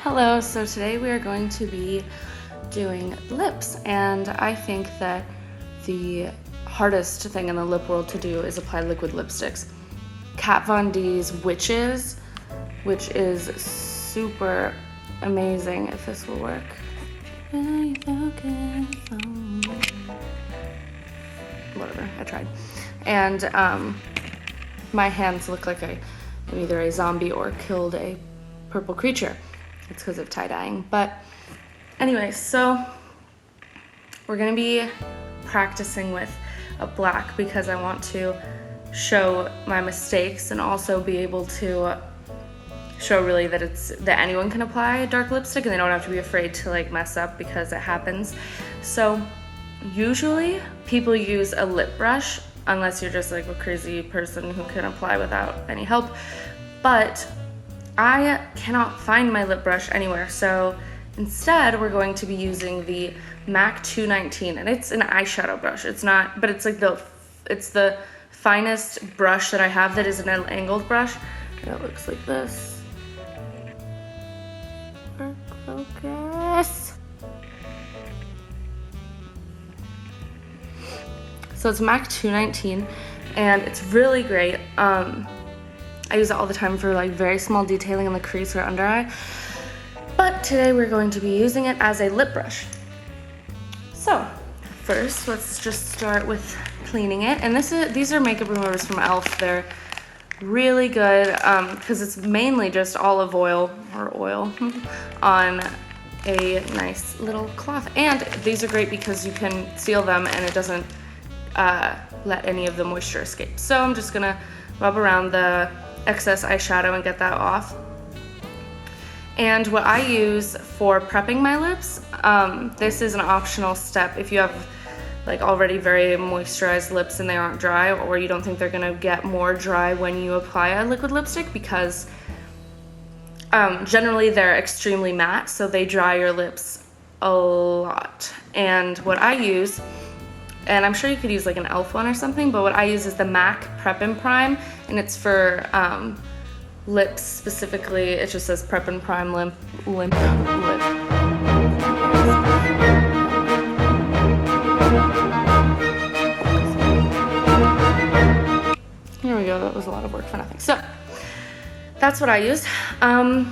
Hello, so today we are going to be doing lips, and I think that the hardest thing in the lip world to do is apply liquid lipsticks. Kat Von D's Witches, which is super amazing, if this will work. Whatever, I tried. And my hands look like I'm either a zombie or killed a purple creature. It's because of tie-dyeing. But anyway, so we're gonna be practicing with a black because I want to show my mistakes and also be able to show really that anyone can apply dark lipstick and they don't have to be afraid to like mess up because it happens. So usually people use a lip brush unless you're just like a crazy person who can apply without any help. But I cannot find my lip brush anywhere, so instead we're going to be using the MAC 219, and it's an eyeshadow brush. It's not, but it's like it's the finest brush that I have that is an angled brush. It looks like this. Focus. So it's MAC 219, and it's really great. I use it all the time for like very small detailing in the crease or under eye. But today we're going to be using it as a lip brush. So first, let's just start with cleaning it. And these are makeup removers from e.l.f. They're really good because it's mainly just olive oil or oil on a nice little cloth. And these are great because you can seal them and it doesn't let any of the moisture escape. So I'm just gonna rub around the excess eyeshadow and get that off. And what I use for prepping my lips, this is an optional step if you have like already very moisturized lips and they aren't dry, or you don't think they're gonna get more dry when you apply a liquid lipstick, because generally they're extremely matte, so they dry your lips a lot. And what I use, and I'm sure you could use like an e.l.f. one or something, but what I use is the MAC Prep and Prime, and it's for lips specifically. It just says Prep and Prime Limp Lip. Here we go, that was a lot of work for nothing. So that's what I use. I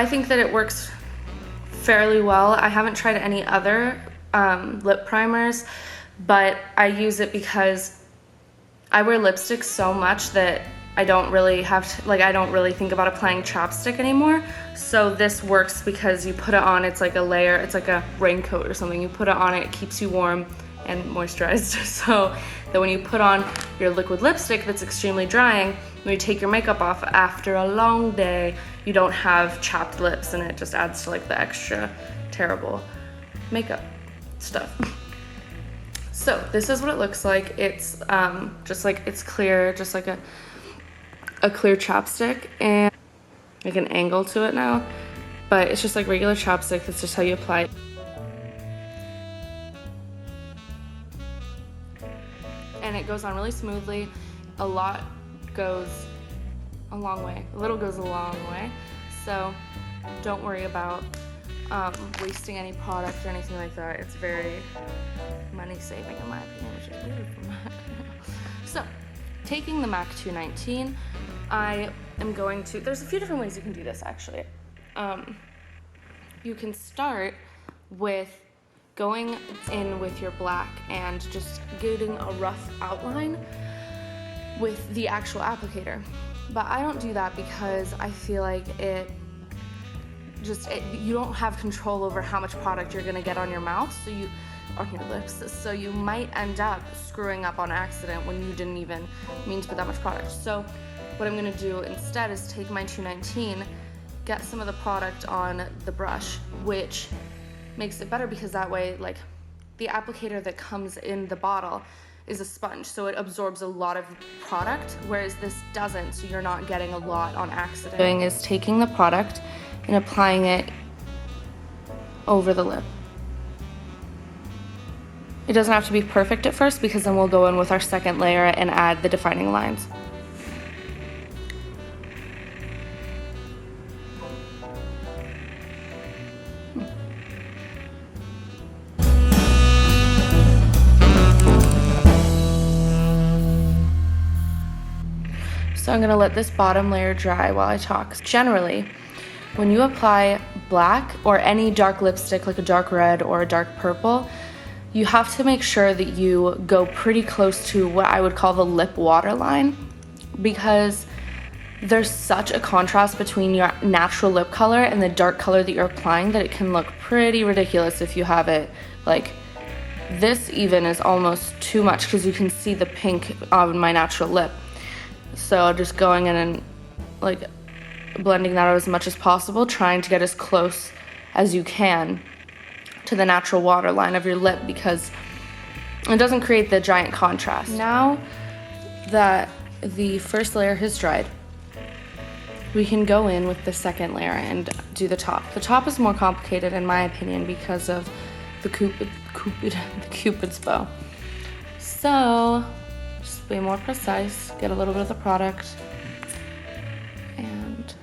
think that it works fairly well. I haven't tried any other lip primers, but I use it because I wear lipstick so much that I don't really I don't really think about applying chapstick anymore. So this works because you put it on, it's like a layer, it's like a raincoat or something. You put it on, it keeps you warm and moisturized, so that when you put on your liquid lipstick that's extremely drying, when you take your makeup off after a long day, you don't have chapped lips, and it just adds to like the extra terrible makeup stuff. So this is what it looks like. It's just like, it's clear, just like a clear chapstick, and like an angle to it now, but it's just like regular chapstick. That's just how you apply it. And it goes on really smoothly. A lot goes a long way. A little goes a long way. So don't worry about wasting any product or anything like that. It's very money saving in my opinion, which is weird from MAC. So taking the MAC 219, I am going to, there's a few different ways you can do this actually. You can start with going in with your black and just getting a rough outline with the actual applicator. But I don't do that because I feel like you don't have control over how much product you're gonna get on your mouth, on your lips, so you might end up screwing up on accident when you didn't even mean to put that much product. So what I'm gonna do instead is take my 219, get some of the product on the brush, which makes it better because that way, like, the applicator that comes in the bottle is a sponge, so it absorbs a lot of product, whereas this doesn't, so you're not getting a lot on accident. What I'm doing is taking the product and applying it over the lip. It doesn't have to be perfect at first because then we'll go in with our second layer and add the defining lines. So I'm gonna let this bottom layer dry while I talk. Generally, when you apply black or any dark lipstick like a dark red or a dark purple, you have to make sure that you go pretty close to what I would call the lip waterline, because there's such a contrast between your natural lip color and the dark color that you're applying that it can look pretty ridiculous if you have it like this. Even is almost too much because you can see the pink on my natural lip. So just going in and like blending that out as much as possible, trying to get as close as you can to the natural waterline of your lip because it doesn't create the giant contrast. Now that the first layer has dried, we can go in with the second layer and do the top. The top is more complicated in my opinion because of the Cupid's bow. So just be more precise, get a little bit of the product, and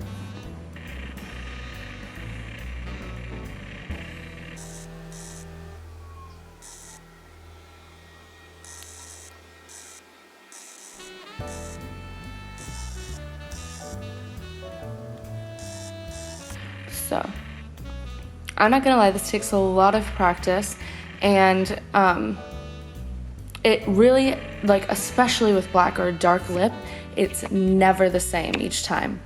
so I'm not gonna lie, this takes a lot of practice, and it really, like, especially with black or dark lip, it's never the same each time.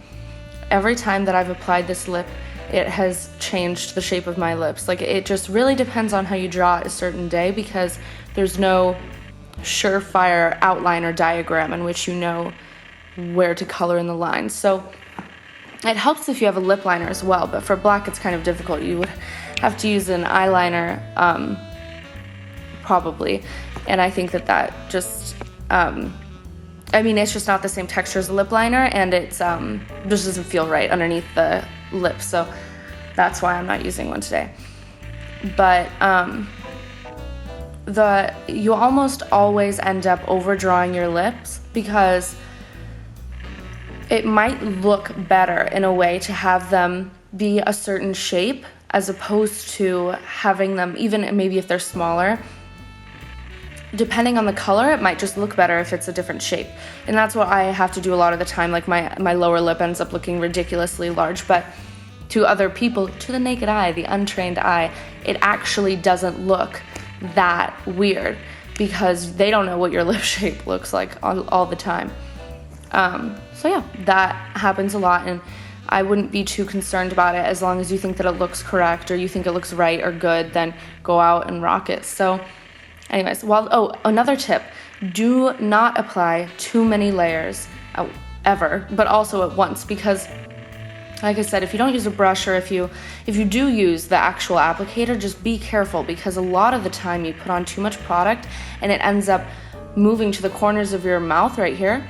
Every time that I've applied this lip, it has changed the shape of my lips. Like, it just really depends on how you draw it a certain day, because there's no surefire outline or diagram in which you know where to color in the lines. So it helps if you have a lip liner as well, but for black it's kind of difficult. You would have to use an eyeliner probably, and I think that just I mean, it's just not the same texture as a lip liner, and it's just doesn't feel right underneath the lip, so that's why I'm not using one today. But you almost always end up overdrawing your lips, because it might look better in a way to have them be a certain shape as opposed to having them, even maybe if they're smaller, depending on the color, it might just look better if it's a different shape. And that's what I have to do a lot of the time. Like my lower lip ends up looking ridiculously large, but to other people, to the naked eye, the untrained eye, it actually doesn't look that weird because they don't know what your lip shape looks like all the time. So yeah, that happens a lot, and I wouldn't be too concerned about it as long as you think that it looks correct or you think it looks right or good, then go out and rock it. So anyways, another tip, do not apply too many layers ever, but also at once, because like I said, if you don't use a brush, or if you do use the actual applicator, just be careful, because a lot of the time you put on too much product and it ends up moving to the corners of your mouth right here,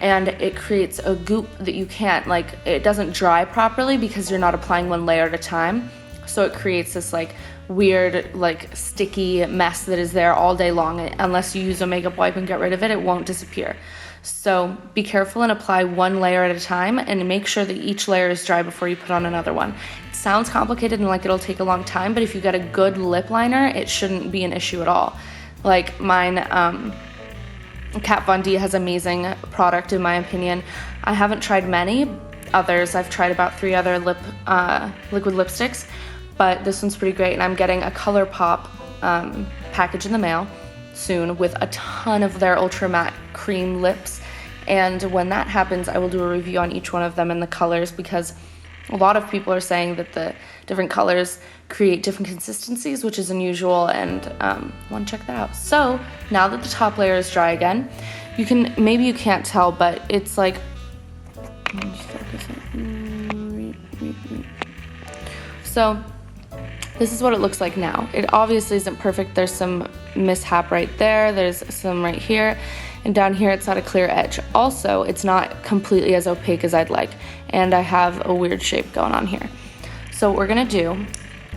and it creates a goop that you can't, like, it doesn't dry properly because you're not applying one layer at a time. So it creates this like weird, like sticky mess that is there all day long. Unless you use a makeup wipe and get rid of it, it won't disappear. So be careful and apply one layer at a time, and make sure that each layer is dry before you put on another one. It sounds complicated and like it'll take a long time, but if you get a good lip liner, it shouldn't be an issue at all. Like mine, Kat Von D has amazing product in my opinion. I haven't tried many others. I've tried about 3 other liquid lipsticks, but this one's pretty great, and I'm getting a ColourPop package in the mail soon with a ton of their ultra matte cream lips, and when that happens I will do a review on each one of them and the colors, because a lot of people are saying that the different colors create different consistencies, which is unusual, and want to check that out. So now that the top layer is dry again, maybe you can't tell, but it's like, so this is what it looks like now. It obviously isn't perfect. There's some mishap right there. There's some right here. And down here, it's not a clear edge. Also, it's not completely as opaque as I'd like. And I have a weird shape going on here. So what we're gonna do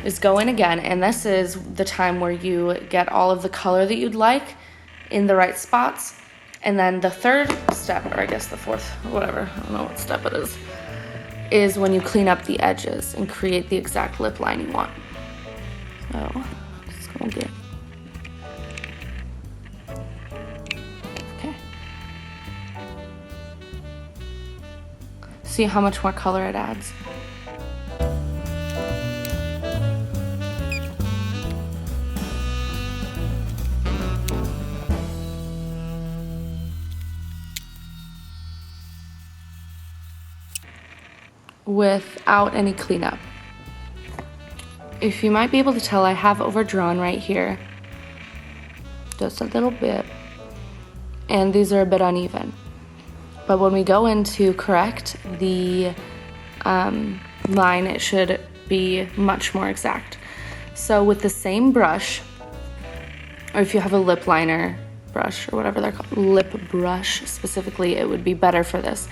is go in again, and this is the time where you get all of the color that you'd like in the right spots. And then the third step, or I guess the fourth, whatever, I don't know what step it is when you clean up the edges and create the exact lip line you want. So, just gonna get, okay. See how much more color it adds. Without any cleanup. If you might be able to tell, I have overdrawn right here, just a little bit, and these are a bit uneven. But when we go in to correct the line, it should be much more exact. So with the same brush, or if you have a lip liner brush or whatever they're called, lip brush specifically, it would be better for this.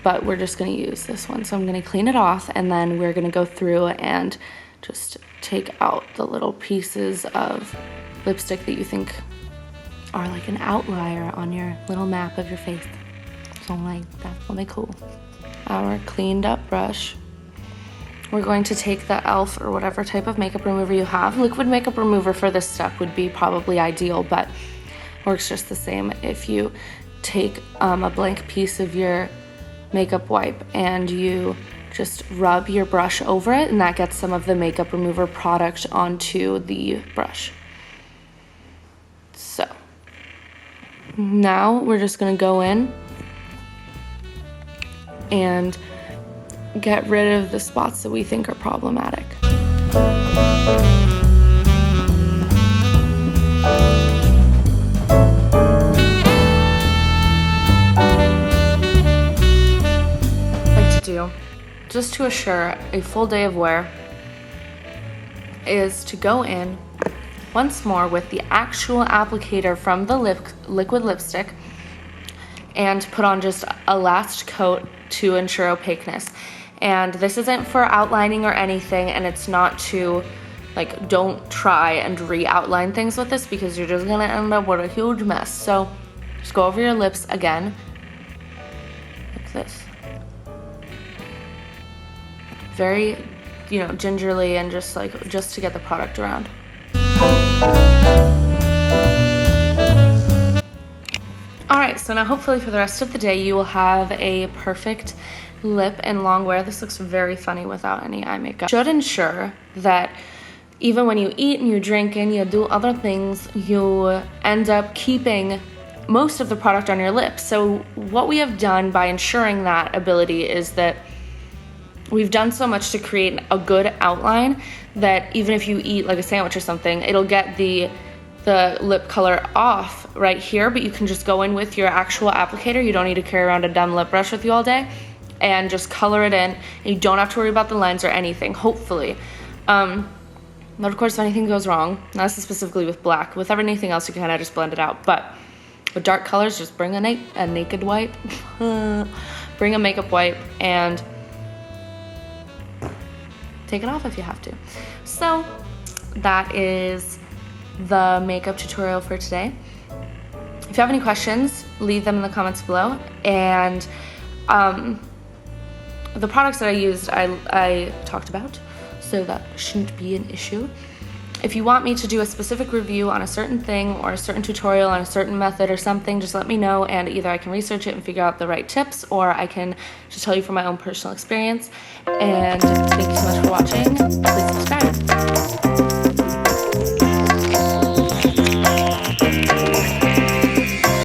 But we're just gonna use this one. So I'm gonna clean it off, and then we're gonna go through and just take out the little pieces of lipstick that you think are like an outlier on your little map of your face. So like, that's really cool. Our cleaned up brush. We're going to take the e.l.f. or whatever type of makeup remover you have. Liquid makeup remover for this step would be probably ideal, but works just the same. If you take a blank piece of your makeup wipe and you just rub your brush over it, and that gets some of the makeup remover product onto the brush. So now we're just gonna go in and get rid of the spots that we think are problematic. Just to assure a full day of wear, is to go in once more with the actual applicator from the liquid lipstick and put on just a last coat to ensure opaqueness. And this isn't for outlining or anything, and it's not to, like, don't try and re-outline things with this because you're just gonna end up with a huge mess. So just go over your lips again, like this. Very, gingerly, and just to get the product around. All right, so now hopefully for the rest of the day you will have a perfect lip and long wear. This looks very funny without any eye makeup. Should ensure that even when you eat and you drink and you do other things, you end up keeping most of the product on your lips. So what we have done by ensuring that ability is that we've done so much to create a good outline that even if you eat like a sandwich or something, it'll get the lip color off right here, but you can just go in with your actual applicator. You don't need to carry around a dumb lip brush with you all day, and just color it in. And you don't have to worry about the lines or anything, hopefully. But of course, if anything goes wrong, not specifically with black, with everything else you can kind of just blend it out. But with dark colors, just bring a naked wipe, bring a makeup wipe, and take it off if you have to. So that is the makeup tutorial for today. If you have any questions, leave them in the comments below. And the products that I used, I talked about, so that shouldn't be an issue. If you want me to do a specific review on a certain thing or a certain tutorial on a certain method or something, just let me know, and either I can research it and figure out the right tips, or I can just tell you from my own personal experience. And thank you so much for watching.